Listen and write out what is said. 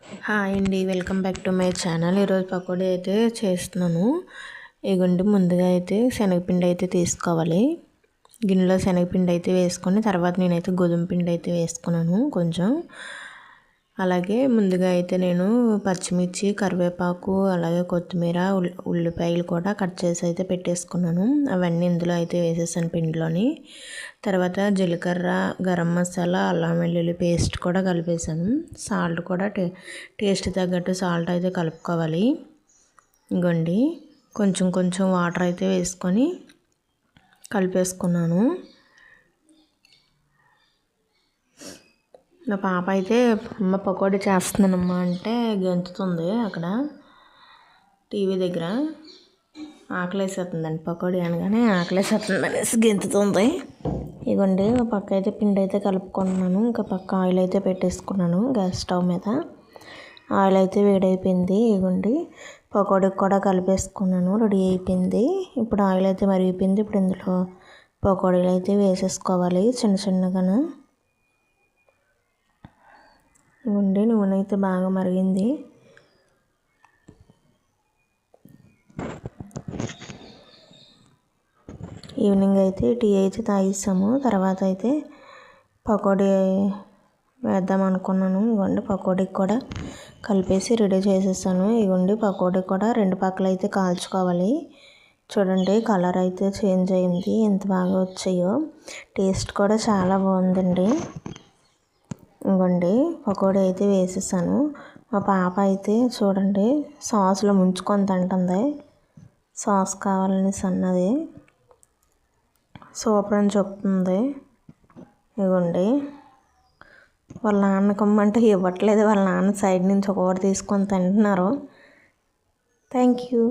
Hi అండి, welcome back to my channel. ఈరోజు పకోడీ అయితే చేస్తున్నాను. ఇగోండి, ముందుగా అయితే శనగపిండి అయితే తీసుకోవాలి. గిన్నెలో శనగపిండి అయితే వేసుకొని తర్వాత నేనైతే గోధుమ పిండి అయితే వేసుకున్నాను కొంచెం. అలాగే ముందుగా అయితే నేను పచ్చిమిర్చి, కరివేపాకు, అలాగే కొత్తిమీర, ఉల్లిపాయలు కూడా కట్ చేసి అయితే పెట్టేసుకున్నాను. అవన్నీ ఇందులో అయితే వేసేసాను పిండిలోని. తర్వాత జీలకర్ర, గరం మసాలా, అల్లం వెల్లుల్లి పేస్ట్ కూడా కలిపేసాను. సాల్ట్ కూడా టేస్ట్ తగ్గట్టు సాల్ట్ అయితే కలుపుకోవాలి. ఇంకోండి, కొంచెం కొంచెం వాటర్ అయితే వేసుకొని కలిపేసుకున్నాను. నా పాప అయితే అమ్మ పకోడీ చేస్తున్నానమ్మా అంటే గెంతుతుంది అక్కడ టీవీ దగ్గర. ఆకలేసేస్తుందండి, పకోడీ అనగానే ఆకలేసేస్తుంది అనేసి గెంతుతుంది. ఇగోండి, ఒక పక్క అయితే పిండి అయితే కలుపుకుంటున్నాను, ఇంకా పక్క ఆయిల్ అయితే పెట్టేసుకున్నాను గ్యాస్ స్టవ్ మీద. ఆయిల్ అయితే వేడైపోయింది. ఇగోండి, పకోడీకి కూడా కలిపేసుకున్నాను, రెడీ అయిపోయింది. ఇప్పుడు ఆయిల్ అయితే మరిగిపోయింది. ఇప్పుడు ఇందులో పకోడీలు అయితే వేసేసుకోవాలి చిన్న చిన్నగా. ఇవ్వండి, నూనె అయితే బాగా మరిగింది. ఈవినింగ్ అయితే టీ అయితే తాగిస్తాము. తర్వాత అయితే పకోడీ వేద్దాం అనుకున్నాను. ఇవ్వండి, పకోడీకి కూడా కలిపేసి రెడీ చేసేసాను. ఇవ్వండి, పకోడీ కూడా రెండు పక్కల అయితే కాల్చుకోవాలి. చూడండి, కలర్ అయితే చేంజ్ అయింది, ఎంత బాగా వచ్చాయో. టేస్ట్ కూడా చాలా బాగుందండి. ఇంకోండి, పకోడీ అయితే వేసేసాను. మా పాప అయితే చూడండి సాస్లో ముంచుకొని తింటుంది. సాస్ కావాలని అన్నది, సూపర్ అని చెప్తుంది. ఇవ్వండి, వాళ్ళ నాన్నకమ్మంటే ఇవ్వట్లేదు. వాళ్ళ నాన్న సైడ్ నుంచి ఒకటి తీసుకొని తింటున్నారు. Thank you.